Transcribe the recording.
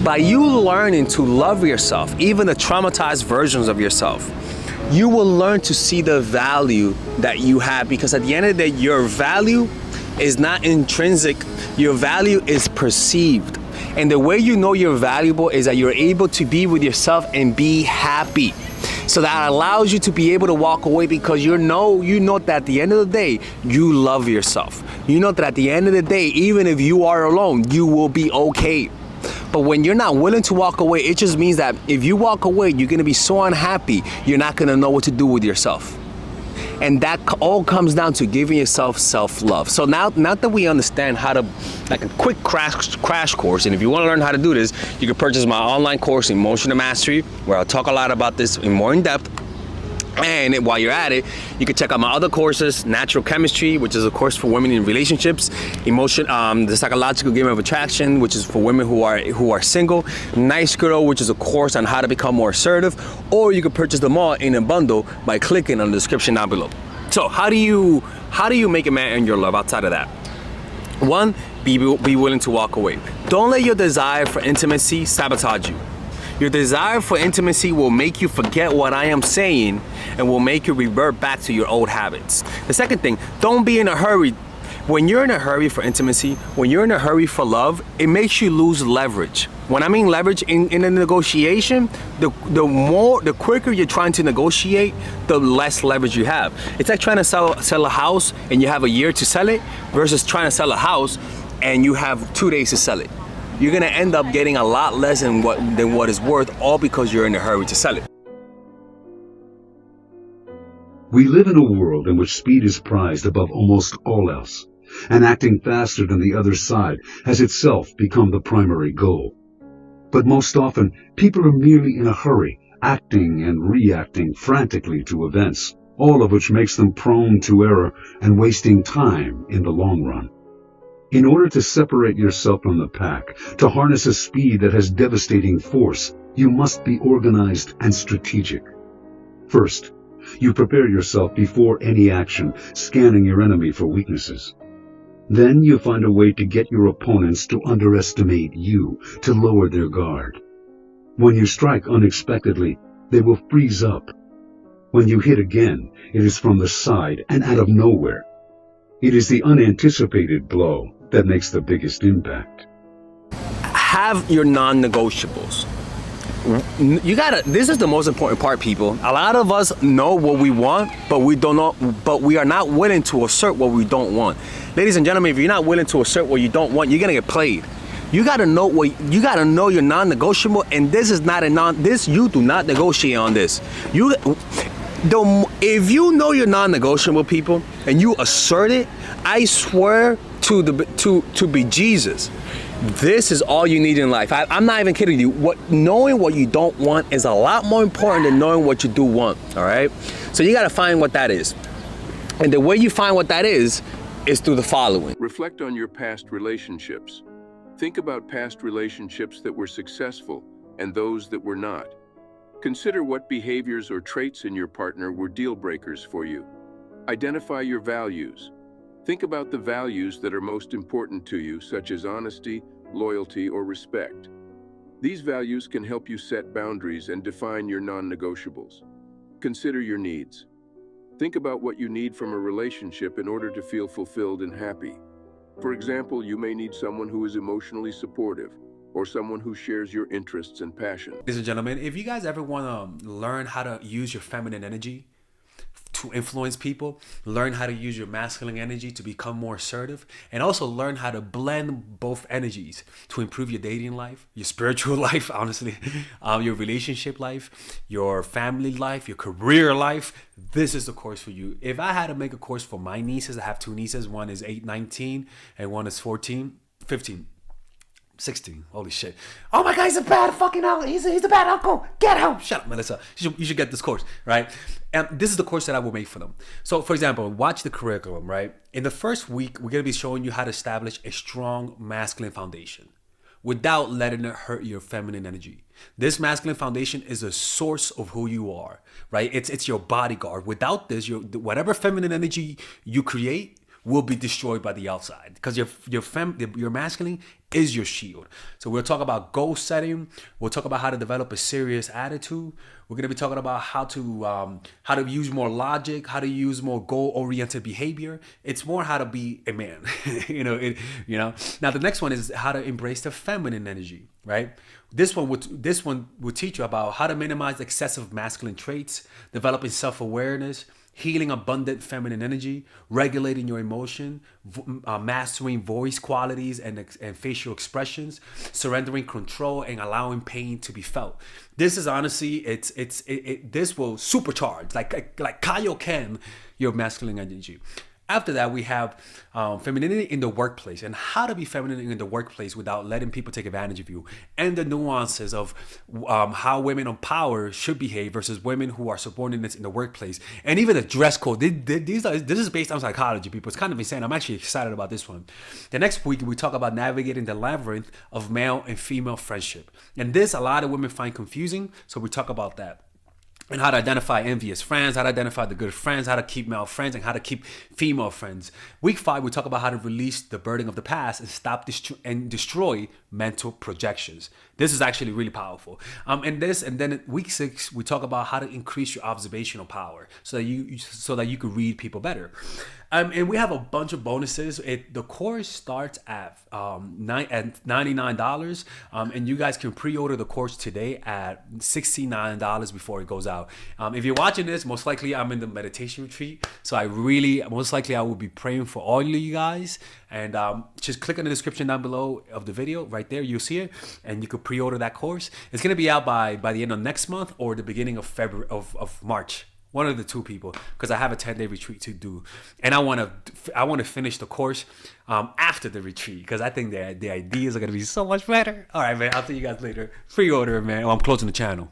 By you learning to love yourself, even the traumatized versions of yourself, you will learn to see the value that you have, because at the end of the day, your value is not intrinsic. Your value is perceived. And the way you know you're valuable is that you're able to be with yourself and be happy. So that allows you to be able to walk away, because you know that at the end of the day, you love yourself. You know that at the end of the day, even if you are alone, you will be okay. But when you're not willing to walk away, it just means that if you walk away, you're gonna be so unhappy, you're not gonna know what to do with yourself. And that all comes down to giving yourself self-love. So now that we understand how to, like a quick crash course, and if you want to learn how to do this, you can purchase my online course, Emotional Mastery, where I'll talk a lot about this in more in depth. And while you're at it, you can check out my other courses: Natural Chemistry, which is a course for women in relationships; the Psychological Game of Attraction, which is for women who are single; Nice Girl, which is a course on how to become more assertive. Or you can purchase them all in a bundle by clicking on the description down below. So how do you make a man earn your love outside of that? One, be willing to walk away. Don't let your desire for intimacy sabotage you. Your desire for intimacy will make you forget what I am saying and will make you revert back to your old habits. The second thing, don't be in a hurry. When you're in a hurry for intimacy, when you're in a hurry for love, it makes you lose leverage. When I mean leverage in a negotiation, the quicker you're trying to negotiate, the less leverage you have. It's like trying to sell a house and you have a year to sell it versus trying to sell a house and you have 2 days to sell it. You're gonna end up getting a lot less than what is worth, all because you're in a hurry to sell it. We live in a world in which speed is prized above almost all else, and acting faster than the other side has itself become the primary goal. But most often, people are merely in a hurry, acting and reacting frantically to events, all of which makes them prone to error and wasting time in the long run. In order to separate yourself from the pack, to harness a speed that has devastating force, you must be organized and strategic. First, you prepare yourself before any action, scanning your enemy for weaknesses. Then you find a way to get your opponents to underestimate you, to lower their guard. When you strike unexpectedly, they will freeze up. When you hit again, it is from the side and out of nowhere. It is the unanticipated blow that makes the biggest impact. Have your non-negotiables. This is the most important part, people. A lot of us know what we want, but we are not willing to assert what we don't want. Ladies and gentlemen, if you're not willing to assert what you don't want, you're gonna get played. You gotta know your non-negotiable, and this is not you do not negotiate on this. If you know your non-negotiable, people, and you assert it, I swear to be Jesus, this is all you need in life. I'm not even kidding you. Knowing what you don't want is a lot more important than knowing what you do want. All right. So you got to find what that is, and the way you find what that is through the following. Reflect on your past relationships. Think about past relationships that were successful and those that were not. Consider what behaviors or traits in your partner were deal breakers for you. Identify your values. Think about the values that are most important to you, such as honesty, loyalty, or respect. These values can help you set boundaries and define your non-negotiables. Consider your needs. Think about what you need from a relationship in order to feel fulfilled and happy. For example, you may need someone who is emotionally supportive, or someone who shares your interests and passion. Ladies and gentlemen, if you guys ever want to learn how to use your feminine energy to influence people, learn how to use your masculine energy to become more assertive, and also learn how to blend both energies to improve your dating life, your spiritual life, honestly, your relationship life, your family life, your career life, this is the course for you. If I had to make a course for my nieces, I have two nieces, one is 19 and one is 15. 16. Holy shit. Oh my God, he's a bad fucking uncle. He's a bad uncle. Get him. Shut up, Melissa. You should get this course, right? And this is the course that I will make for them. So, for example, watch the curriculum, right? In the first week, we're going to be showing you how to establish a strong masculine foundation without letting it hurt your feminine energy. This masculine foundation is a source of who you are, right? It's your bodyguard. Without this, whatever feminine energy you create will be destroyed by the outside, because your masculine is your shield. So we'll talk about goal setting. We'll talk about how to develop a serious attitude. We're gonna be talking about how to use more logic, how to use more goal-oriented behavior. It's more how to be a man, Now the next one is how to embrace the feminine energy, right? This one would teach you about how to minimize excessive masculine traits, developing self-awareness, healing abundant feminine energy, regulating your emotion, mastering voice qualities and facial expressions, surrendering control, and allowing pain to be felt. This is honestly, this will supercharge, like Kaioken, your masculine energy. After that, we have femininity in the workplace and how to be feminine in the workplace without letting people take advantage of you, and the nuances of how women on power should behave versus women who are subordinates in the workplace, and even the dress code. This is based on psychology, people. It's kind of insane. I'm actually excited about this one. The next week, we talk about navigating the labyrinth of male and female friendship. And this, a lot of women find confusing, so we talk about that. And how to identify envious friends, how to identify the good friends, how to keep male friends, and how to keep female friends. Week 5, we talk about how to release the burden of the past and stop and destroy mental projections. This is actually really powerful. And then week 6, we talk about how to increase your observational power so that you can read people better. And we have a bunch of bonuses. The course starts at $99, and you guys can pre-order the course today at $69 before it goes out. If you're watching this, most likely I'm in the meditation retreat, so most likely I will be praying for all of you guys. And just click on the description down below of the video. Right there, you'll see it, and you could pre-order that course. It's gonna be out by the end of next month or the beginning of February of March. One of the two, people, because I have a 10-day retreat to do, and I want to finish the course after the retreat, because I think the ideas are gonna be so much better. All right, man. I'll see you guys later. Pre-order, man. I'm closing the channel.